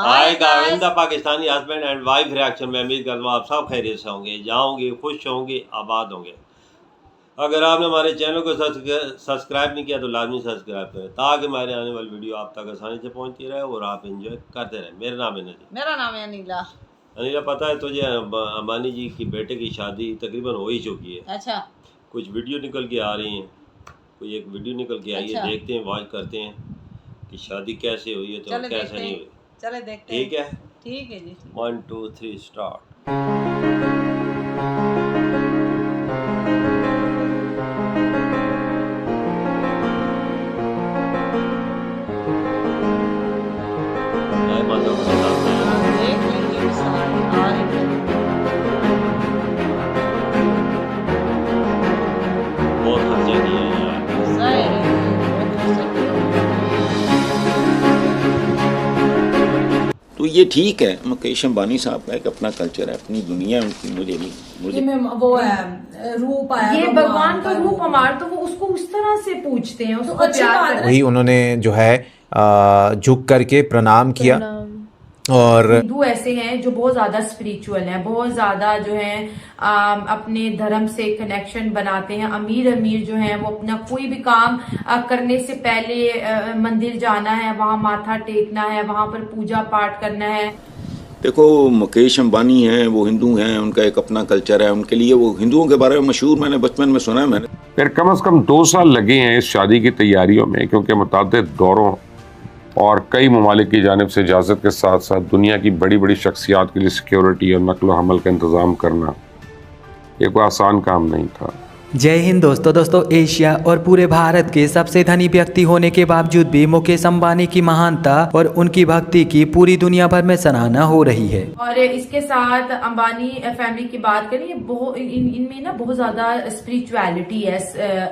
Hi guys, the Pakistani husband and wife reaction में उम्मीद करता हूँ आप सब खैरियत से होंगे, जाओगे, खुश होंगे, आबाद होंगे। अगर आपने हमारे चैनल को सब्सक्राइब नहीं किया तो लाजमी सब्सक्राइब करें ताकि हमारे आने वाली वीडियो आप तक आसानी से पहुंचती रहे और आप एंजॉय करते रहें। मेरा नाम है नजीर। मेरा नाम है अनिला। अनिला, पता है तुझे अंबानी जी की बेटे की शादी तकरीबन हो ही चुकी है। अच्छा, कुछ वीडियो निकल के आ रही हैं, कोई एक वीडियो निकल के आई है। अच्छा। देखते हैं, वॉच करते हैं कि शादी कैसे हुई है तो चले कैसे देखते नहीं हैं, हुई। चले देखते ठीक है, ठीक है जी। 1 2 3 स्टार्ट। देख लेंगे सारे आ रहे हैं। बहुत खर्चे किए हैं यार। सही है, बहुत खर्चा किया। तो ये ठीक है, मुकेश अंबानी साहब का एक अपना कल्चर है, अपनी दुनिया उनकी, मुझे नहीं मुझे वो है रूप आया, ये भगवान का रूप हमारा, तो वो उसको उस तरह से पूछते हैं, उसको अच्छी प्यार बात करते हैं। वही उन्होंने जो है झुक करके प्रणाम किया। और हिंदू ऐसे हैं जो बहुत ज्यादा स्पिरिचुअल हैं, बहुत ज्यादा जो है अपने धर्म से कनेक्शन बनाते हैं। अमीर अमीर जो हैं वो अपना कोई भी काम करने से पहले मंदिर जाना है, वहां माथा टेकना है, वहां पर पूजा पाठ करना है। देखो, मुकेश अंबानी हैं, वो हिंदू हैं, उनका एक अपना कल्चर है, उनके लिए वो हिंदुओं के बारे में मशहूर, मैंने बचपन में सुना है मैंने। फिर कम से कम 2 साल लगे हैं इस शादी की तैयारियों में, क्योंकि मुतादिद दौरों और कई ममालिक की जानिब से इजाज़त के साथ साथ दुनिया की बड़ी बड़ी शख्सियात के लिए सिक्योरिटी और नकल हमल का इंतज़ाम करना ये कोई आसान काम नहीं था। जय हिंद दोस्तों, एशिया और पूरे भारत के सबसे धनी व्यक्ति होने के बावजूद भी मुकेश अंबानी की महानता और उनकी भक्ति की पूरी दुनिया भर में सराहना हो रही है। और इसके साथ अंबानी फैमिली की बात करें, इनमें ना बहुत ज्यादा स्पिरिचुअलिटी है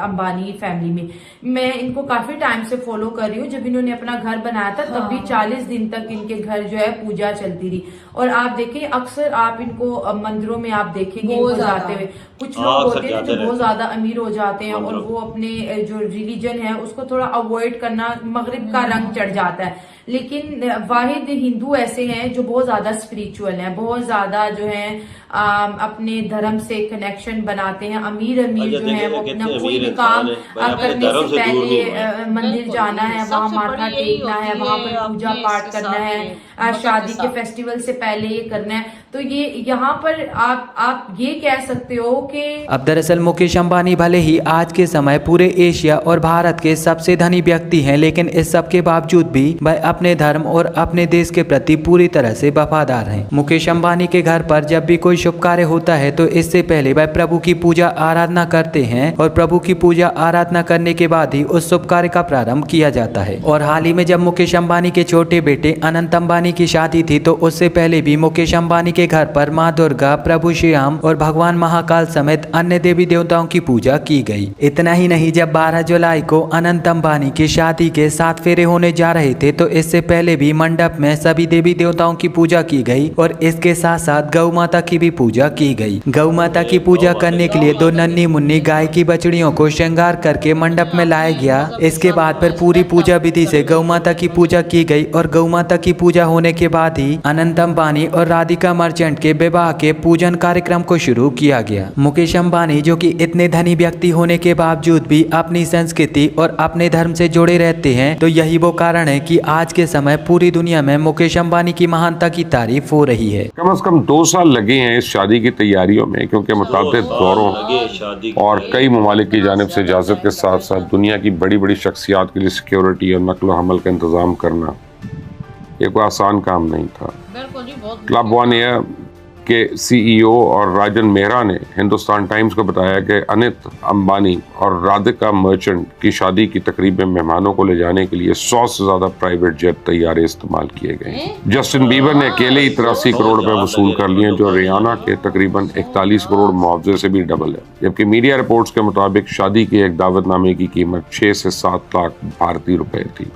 अंबानी फैमिली में। मैं इनको काफी टाइम से फॉलो कर रही हूँ। जब इन्होंने अपना घर बनाया था तब भी 40 दिन तक इनके घर जो है पूजा चलती रही। और आप देखें, अक्सर आप इनको मंदिरों में आप देखेंगे इनको जाते हुए। कुछ लोग होते हैं जो बहुत ज्यादा अमीर हो जाते हैं और वो अपने जो रिलीजन है उसको थोड़ा अवॉइड करना, मगरिब का रंग चढ़ जाता है। लेकिन वाहिद हिंदू ऐसे हैं जो बहुत ज्यादा स्पिरिचुअल हैं, बहुत ज्यादा जो है अपने धर्म से कनेक्शन बनाते हैं। अमीर अमीर जो है वो अपना कोई भी काम करने से पहले मंदिर जाना है, वहां माथा टेकना है, वहां पर पूजा पाठ करना है, शादी के फेस्टिवल से पहले ये करना है। तो ये यहाँ पर आप ये कह सकते हो कि अब दरअसल मुकेश अंबानी भले ही आज के समय पूरे एशिया और भारत के सबसे धनी व्यक्ति हैं, लेकिन इस सब के बावजूद भी वह अपने धर्म और अपने देश के प्रति पूरी तरह से वफादार हैं। मुकेश अंबानी के घर पर जब भी कोई शुभ कार्य होता है तो इससे पहले वह प्रभु की पूजा आराधना करते हैं और प्रभु की पूजा आराधना करने के बाद ही उस शुभ कार्य का प्रारंभ किया जाता है। और हाल ही में जब मुकेश अंबानी के छोटे बेटे अनंत अंबानी की शादी थी तो उससे पहले भी मुकेश अंबानी के घर पर माँ दुर्गा, प्रभु श्याम और भगवान महाकाल समेत अन्य देवी देवताओं की पूजा की गई। इतना ही नहीं, जब 12 जुलाई को अनंत अंबानी की शादी के 7 फेरे होने जा रहे थे तो इससे पहले भी मंडप में सभी देवी देवताओं की पूजा की गई और इसके साथ साथ गौ माता की भी पूजा की गई। गौ माता की पूजा करने के लिए 2 नन्ही मुन्नी गाय की बछड़ियों को श्रृंगार करके मंडप में लाया गया। इसके बाद फिर पूरी पूजा विधि से गौ माता की पूजा की गई और गौ माता की पूजा होने के बाद ही अनंत अंबानी और राधिका मर्चेंट के विवाह के पूजन कार्यक्रम को शुरू किया गया। मुकेश अंबानी जो कि इतने धनी व्यक्ति होने के बावजूद भी अपनी संस्कृति और अपने धर्म से जुड़े रहते हैं, तो यही वो कारण है कि आज के समय पूरी दुनिया में मुकेश अंबानी की महानता की तारीफ हो रही है। कम से कम 2 साल लगे हैं इस शादी की तैयारियों में, क्योंकि मुतादिद दौरों और कई ममालिक की जानिब से इजाज़त के साथ साथ दुनिया की बड़ी बड़ी शख्सियात के लिए सिक्योरिटी और नकल हमल का इंतज़ाम करना ये कोई आसान काम नहीं था। बिल्कुल जी, बहुत क्लब वन एयर के CEO और राजन मेहरा ने हिंदुस्तान टाइम्स को बताया कि अनित अंबानी और राधिका मर्चेंट की शादी की तकरीब में मेहमानों को ले जाने के लिए 100 से ज्यादा प्राइवेट जेट तैयारे इस्तेमाल किए गए। जस्टिन बीबर ने अकेले ही 83 करोड़ रुपए वसूल कर लिए, जो रियाना के तकरीबन 41 करोड़ मुआवजे से भी डबल है। जबकि मीडिया रिपोर्ट्स के मुताबिक शादी के एक दावतनामे की कीमत 6 से 7 लाख भारतीय रुपए थी,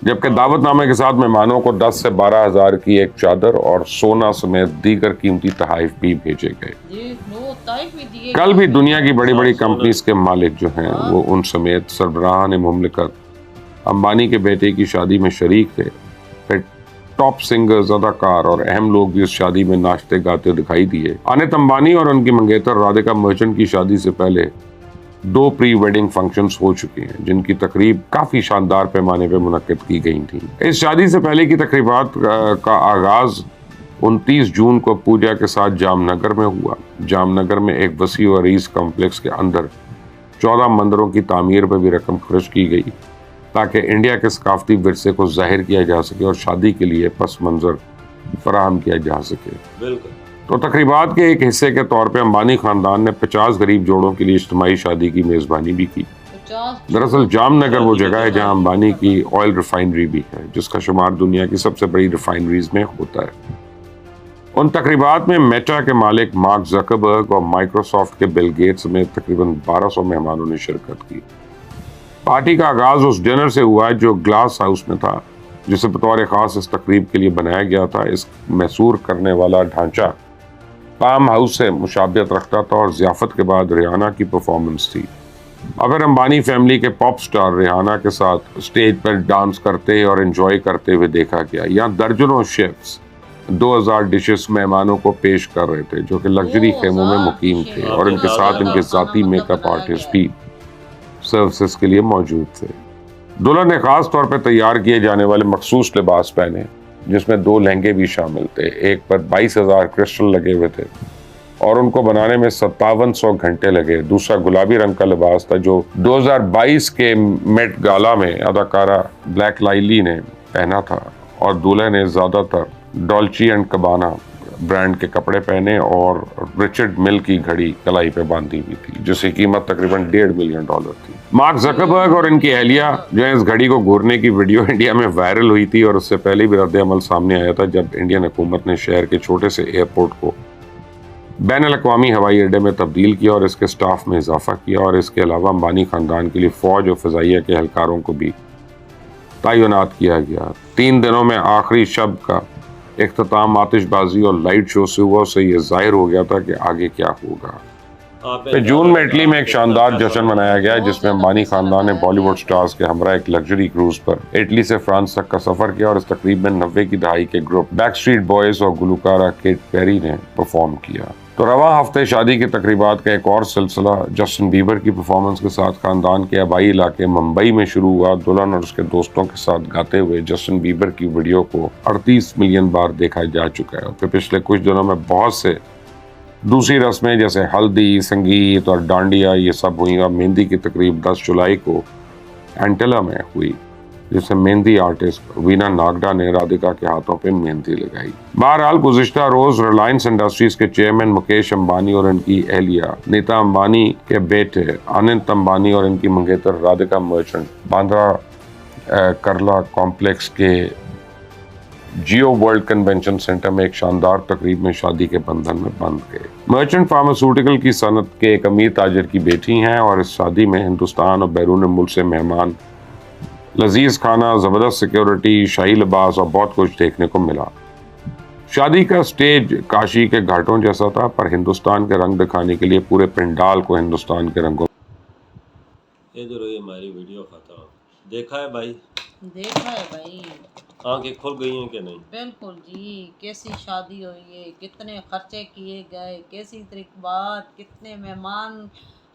जबकि दावतनामे के साथ मेहमानों को 10 से 12 हजार की एक चादर और सोना समेत दीगर कीमती तोहफे भी भेजे गए। कल भी दुनिया की बड़ी बड़ी कंपनीज के मालिक जो हैं वो उन समेत सरबराहान मुमलिकत अंबानी के बेटे की शादी में शरीक थे। फिर टॉप सिंगर्स, अदाकार और अहम लोग भी उस शादी में नाचते गाते दिखाई दिए। अनित अंबानी और उनकी मंगेतर राधिका मर्चेंट की शादी से पहले 2 प्री वेडिंग फंक्शंस हो चुके हैं, जिनकी तकरीब काफी शानदार पैमाने पर मुनक्किद की गई थी। इस शादी से पहले की तकरीबात का आगाज 29 जून को पूजा के साथ जामनगर में हुआ। जामनगर में एक वसी और अरीज कॉम्प्लेक्स के अंदर 14 मंदिरों की तामीर पर भी रकम खर्च की गई ताकि इंडिया के सकाफती विरसे को जाहिर किया जा सके और शादी के लिए पस मंजर फराहम किया जा सके। बिल्कुल। तो तकरीबात के एक हिस्से के तौर पे अंबानी खानदान ने 50 गरीब जोड़ों के लिए इज्तिमाई शादी की मेज़बानी भी की। दरअसल जामनगर वो जगह है जहां अंबानी की ऑयल रिफाइनरी भी है, जिसका शुमार दुनिया की सबसे बड़ी रिफाइनरीज में होता है। उन तकरीबात में मेटा के मालिक मार्क ज़करबर्ग और माइक्रोसॉफ्ट के बिल गेट्स में तकरीबन 1200 मेहमानों ने शिरकत की। पार्टी का आगाज उस डिनर से हुआ जो ग्लास हाउस में था, जिसे बतौर खास इस तकरीब के लिए बनाया गया था। इस मैसूर करने वाला ढांचा पाम हाउस से मुशाबियत रखता था और ज़ियाफत के बाद रिहाना की परफॉर्मेंस थी। और फिर अंबानी फैमिली के पॉप स्टार रिहाना के साथ स्टेज पर डांस करते और एंजॉय करते हुए देखा गया। यहाँ दर्जनों शेफ्स 2000 डिशेस मेहमानों को पेश कर रहे थे, जो कि लग्जरी खेमों में मुकीम थे, और इनके साथ इनके ज़ाती मेकअप आर्टिस्ट भी सर्विसेज के लिए मौजूद थे। दुल्हन ने खास तौर पर तैयार किए जाने वाले मखसूस लिबास पहने, जिसमें 2 लहंगे भी शामिल थे। एक पर 22,000 क्रिस्टल लगे हुए थे और उनको बनाने में 5700 घंटे लगे। दूसरा गुलाबी रंग का लिबास था जो 2022 के मेट गाला में अदाकारा ब्लैक लाइली ने पहना था, और दूल्हे ने ज़्यादातर डॉल्ची एंड गबाना ब्रांड के कपड़े पहने और रिचर्ड मिल की घड़ी कलाई पे बांधी हुई थी, जिसकी कीमत तकरीबन $1.5 मिलियन थी। मार्क ज़करबर्ग और इनकी अहलिया जो है इस घड़ी को घूरने की वीडियो इंडिया में वायरल हुई थी, और उससे पहले भी रद्द अमल सामने आया था जब इंडियन हुकूमत ने शहर के छोटे से एयरपोर्ट को बैनुल-अक़वामी हवाई अड्डे में तब्दील किया और इसके स्टाफ में इजाफा किया। और इसके अलावा अंबानी खानदान के लिए फौज और फ़ज़ाइया के एहलकारों को भी तैनात किया गया। 3 दिनों में आखिरी शब का इख्तिताम आतिशबाजी और लाइट शो से हुआ। उससे ये जाहिर हो गया था कि आगे क्या होगा। फिर जून में इटली में एक शानदार जश्न मनाया गया, जिसमें अंबानी खानदान ने बॉलीवुड स्टार्स के हमरा एक लग्जरी क्रूज पर इटली से फ्रांस तक का सफर किया, और इस तकरीब में 90 की दहाई के ग्रुप बैकस्ट्रीट बॉयज और गुलकारा केट पेरी ने परफॉर्म किया। तो रवा हफ्ते शादी की तकरीबात का एक और सिलसिला जस्टिन बीबर की परफॉर्मेंस के साथ खानदान के आबाई इलाके मुंबई में शुरू हुआ। दुल्हन और उसके दोस्तों के साथ गाते हुए जस्टिन बीबर की वीडियो को 38 मिलियन बार देखा जा चुका है। फिर पिछले कुछ दिनों में बहुत से दूसरी रस्में जैसे हल्दी, संगीत और डांडिया ये सब हुई, और मेहंदी की तकरीब 10 जुलाई को एंटेला में हुई, जिससे मेहंदी आर्टिस्ट वीना नागडा ने राधिका के हाथों पे मेहंदी लगाई। बहरहाल गुज़िश्ता रोज रिलायंस इंडस्ट्रीज के चेयरमैन मुकेश अंबानी और इनकी अहलिया नीता अंबानी के बेटे अनित अंबानी और इनकी मंगेतर राधिका मर्चेंट बांद्रा करला कॉम्प्लेक्स के जियो वर्ल्ड कन्वेंशन सेंटर में एक शानदार तकरीब में शादी के बंधन में बंध गए। मर्चेंट फार्मास्यूटिकल की सनत के एक अमीर ताजर की बेटी हैं, और इस शादी में हिंदुस्तान और बैरून मुल्क से मेहमान, लजीज खाना, जबरदस्त सिक्योरिटी, शाही लिबास और बहुत कुछ देखने को मिला। शादी का स्टेज काशी के घाटों जैसा था, पर हिंदुस्तान के रंग दिखाने के लिए पूरे पंडाल को हिंदुस्तान के रंगों। इधर ये हमारी वीडियो खत्म देखा है भाई, देखा है भाई, आंखें खुल गई हैं कि नहीं? बिल्कुल जी। कैसी शादी हुई है, कितने खर्चे किए गए, कैसी तकरीबात, कितने मेहमान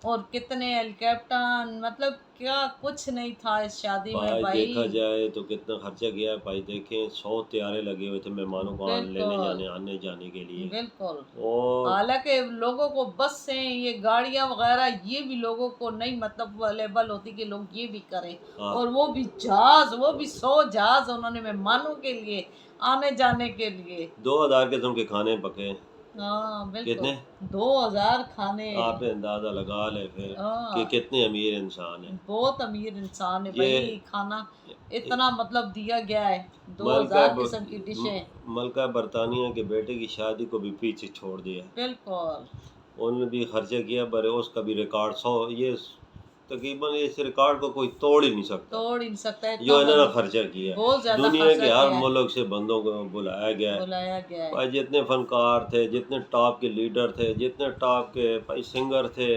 और कितने हेलीकॉप्टर, मतलब क्या कुछ नहीं था इस शादी में भाई। देखा जाए तो कितना खर्चा किया है भाई। देखें 100 त्यारे लगे हुए थे मेहमानों को आने जाने के लिए। बिल्कुल। और हालांकि लोगों को बस से ये गाड़ियां वगैरह ये भी लोगों को नहीं मतलब अवेलेबल होती कि लोग ये भी करें। और वो भी जहाज, वो भी 100 जहाज उन्होंने मेहमानों के लिए आने जाने के लिए। 2000 किस्म के खाने पके। हाँ बिल्कुल। कितने? 2000 खाने। आप अंदाजा लगा ले फिर कि कितने अमीर इंसान है। बहुत अमीर इंसान है भाई। खाना इतना मतलब दिया गया है, 2000 किस्म की डिशें। मलका बरतानिया के बेटे की शादी को भी पीछे छोड़ दिया। बिल्कुल। उन्होंने भी खर्चा किया, पर उसका भी रिकॉर्ड 100, ये तकरीबन इस रिकॉर्ड को कोई तोड़ ही नहीं सकता है जो इन्होंने खर्चा किया। दुनिया के हर मुल्क से बंदों को बुलाया गया है भाई। जितने फनकार थे, जितने टॉप के लीडर थे, जितने टॉप के भाई सिंगर थे,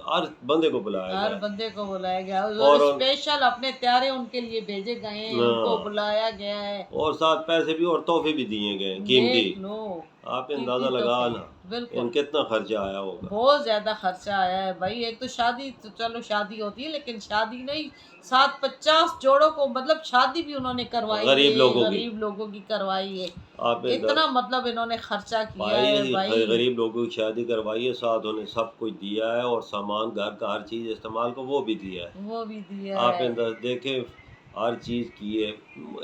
हर बंदे को बुलाया हर गया। बंदे को बुलाया गया और और स्पेशल अपने त्यारे उनके लिए भेजे गए हैं, उनको बुलाया गया है। और साथ पैसे भी और तोहफे भी दिए गए कीमती। देख लो आपने कीमती अंदाजा लगा तोहफे। ना बिल्कुल इन कितना खर्चा आया होगा। बहुत ज्यादा खर्चा आया है भाई। एक तो शादी तो चलो शादी होती है, लेकिन शादी नहीं 750 जोड़ों को मतलब शादी भी उन्होंने करवाई गरीब है, लोगों की। गरीब लोगों की करवाई है। आपने इतना मतलब इन्होंने खर्चा किया है भाई भाई। गरीब लोगों की शादी करवाई है, साथ उन्हें सब कुछ दिया है और सामान घर का हर चीज इस्तेमाल को वो भी दिया है। वो भी दिया आपने है। देखे हर चीज की है।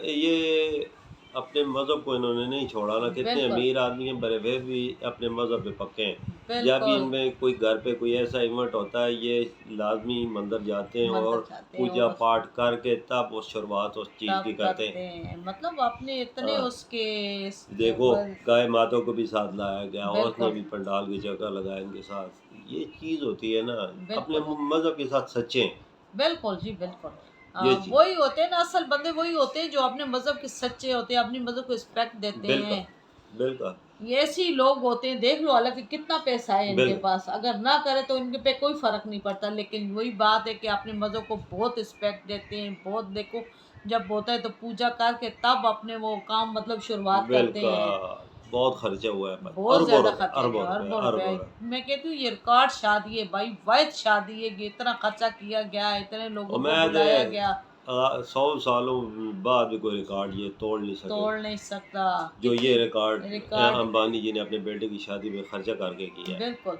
ये अपने मजहब को इन्होंने नहीं छोड़ा ना। कितने बिल्कुल। अमीर आदमी हैं बड़े वे भी अपने मजहब पे पक्के हैं। जब भी बिल्कुल इनमें कोई घर पे कोई ऐसा इवेंट होता है ये लाजमी मंदिर जाते हैं मंदिर और जाते हैं पूजा और पाठ करके तब उस शुरुआत उस चीज तब की करते हैं। हैं मतलब अपने इतने हाँ। इसके देखो ऊपर- गाय मातों को भी साथ लाया गया, उसने बिल्कुल। भी पंडाल की जगह लगाया इनके साथ। ये चीज होती है ना, बिल्कुल। अपने मजहब के साथ सच्चे हैं। बिल्कुल जी बिल्कुल। ये चीज। वही होते हैं ना, असल बंदे वही होते हैं जो अपने मजहब के सच्चे होते हैं, अपनी मजहब को रिस्पेक्ट देते बिल्कुल हैं। बिल्कुल ये ऐसे ही लोग होते हैं। देख लो हालांकि कितना पैसा है इनके बिल्कुल। पास, अगर ना करे तो इनके पे कोई फर्क नहीं पड़ता, लेकिन वही बात है कि अपने मजहब को बहुत रिस्पेक्ट देते हैं। बहुत देखो जब होता है तो पूजा करके तब अपने वो काम मतलब शुरुआत करते हैं। बिल्कुल बहुत खर्चा हुआ है भाई। बहुत अरबों ज्यादा रुपए, खर्चा अरबों है, रुपए, अरबों अरबों रुपए। रुपए। मैं कहती हूँ ये रिकॉर्ड शादी है भाई, वाहिद शादी है कि इतना खर्चा किया गया, इतने लोगों और को मैं बुलाया गया, 100 सालों बाद भी कोई रिकॉर्ड ये तोड़ नहीं सके तोड़ नहीं सकता। जो ये रिकॉर्ड रिकॉर्ड- अंबानी जी ने अपने बेटे की शादी में खर्चा करके किया है। बिल्कुल।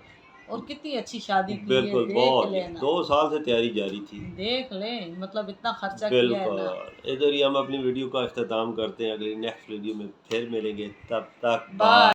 और कितनी अच्छी शादी की है, बिल्कुल देख बहुत लेना, 2 साल से तैयारी जारी थी। देख लें मतलब इतना खर्चा किया है ना। बिल्कुल इधर ही हम अपनी वीडियो का अख्ताम करते हैं। अगली नेक्स्ट वीडियो में फिर मिलेंगे, तब तक बाय।